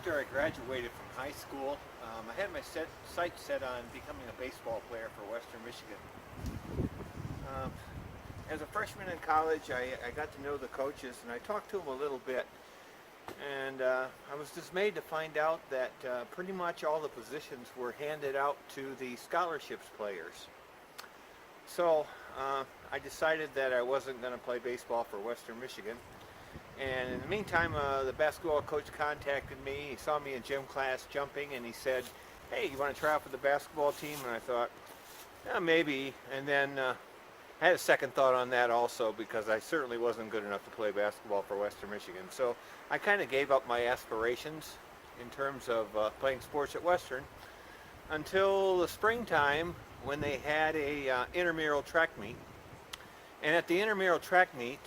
after I graduated from high school, I had my sights set on becoming a baseball player for Western Michigan. Um, as a freshman in college, I got to know the coaches and I talked to them a little bit. And I was dismayed to find out that pretty much all the positions were handed out to the scholarships players. So I decided that I wasn't going to play baseball for Western Michigan. And in the meantime, the basketball coach contacted me. He saw me in gym class jumping, and he said, "Hey, you want to try out for the basketball team?" And I thought, yeah, maybe. And then I had a second thought on that also, because I certainly wasn't good enough to play basketball for Western Michigan. So I kind of gave up my aspirations in terms of playing sports at Western until the springtime when they had a intramural track meet. And at the intramural track meet,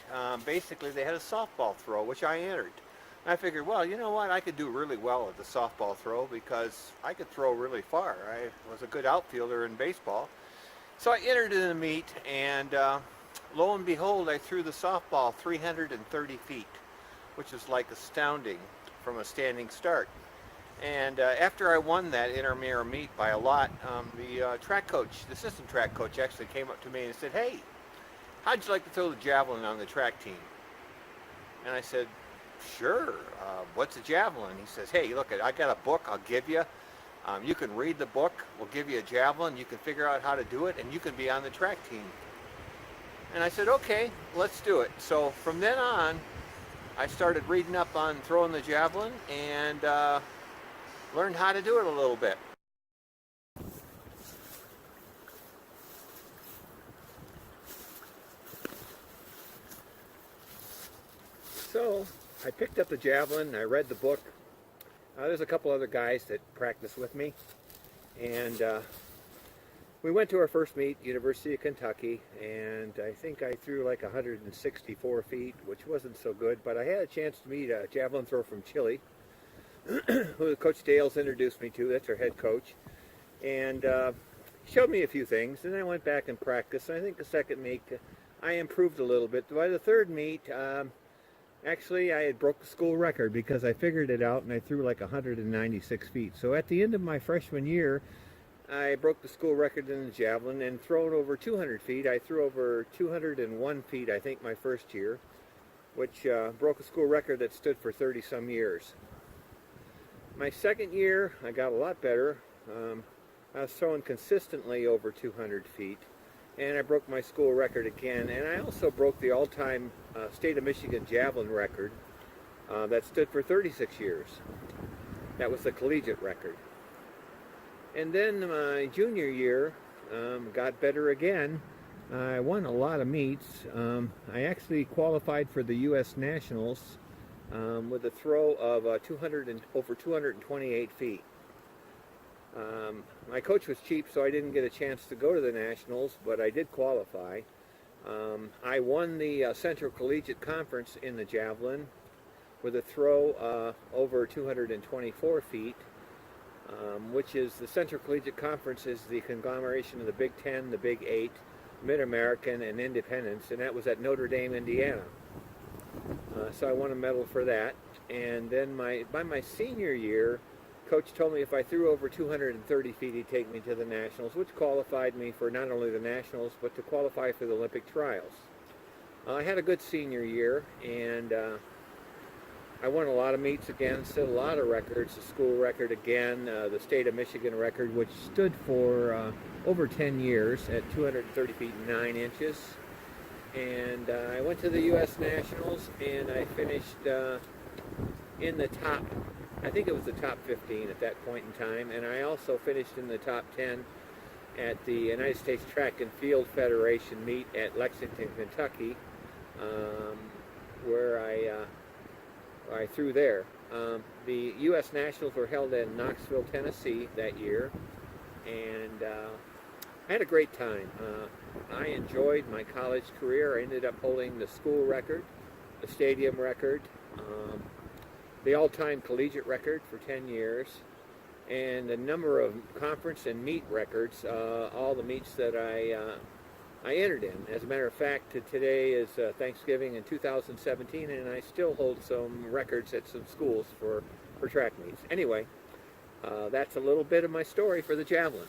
basically they had a softball throw, which I entered. And I figured, well, you know what, I could do really well at the softball throw because I could throw really far. I was a good outfielder in baseball. So I entered in the meet, and lo and behold, I threw the softball 330 feet, which is like astounding from a standing start. And after I won that intramural meet by a lot, the track coach, the assistant track coach, actually came up to me and said, "Hey, how'd you like to throw the javelin on the track team?" And I said, "Sure, what's a javelin?" He says, "Hey, look, I got a book I'll give you. You can read the book, we'll give you a javelin, you can figure out how to do it, and you can be on the track team." And I said, "Okay, let's do it." So from then on, I started reading up on throwing the javelin and learned how to do it a little bit. So I picked up the javelin, I read the book. There's a couple other guys that practice with me, and we went to our first meet, University of Kentucky, and I think I threw like 164 feet, which wasn't so good, but I had a chance to meet a javelin thrower from Chile, who Coach Dales introduced me to. That's our head coach, and he showed me a few things, and I went back and practiced. And I think the second meet, I improved a little bit. By the third meet, actually, I had broke the school record because I figured it out and I threw like 196 feet. So at the end of my freshman year, I broke the school record in the javelin and thrown over 200 feet. I threw over 201 feet, I think, my first year, which broke a school record that stood for 30-some years. My second year, I got a lot better. I was throwing consistently over 200 feet. And I broke my school record again, and I also broke the all-time state of Michigan javelin record that stood for 36 years. That was the collegiate record. And then my junior year got better again. I won a lot of meets. I actually qualified for the U.S. Nationals with a throw of over 228 feet. My coach was cheap, so I didn't get a chance to go to the Nationals, but I did qualify. I won the Central Collegiate Conference in the javelin with a throw over 224 feet, which is the Central Collegiate Conference is the conglomeration of the Big Ten, the Big Eight, Mid-American, and Independence, and that was at Notre Dame, Indiana. So I won a medal for that. And then by my senior year, Coach told me if I threw over 230 feet, he'd take me to the Nationals, which qualified me for not only the Nationals, but to qualify for the Olympic trials. I had a good senior year, and I won a lot of meets again, set a lot of records, the school record again, the state of Michigan record, which stood for over 10 years at 230 feet 9 inches. And I went to the U.S. Nationals, and I finished in the top, I think it was the top 15 at that point in time, and I also finished in the top 10 at the United States Track and Field Federation meet at Lexington, Kentucky, where I threw there. The U.S. Nationals were held in Knoxville, Tennessee that year, and I had a great time. I enjoyed my college career. I ended up holding the school record, the stadium record, the all-time collegiate record for 10 years, and a number of conference and meet records, all the meets that I entered in. As a matter of fact, today is Thanksgiving in 2017, and I still hold some records at some schools for for track meets. Anyway, that's a little bit of my story for the javelin.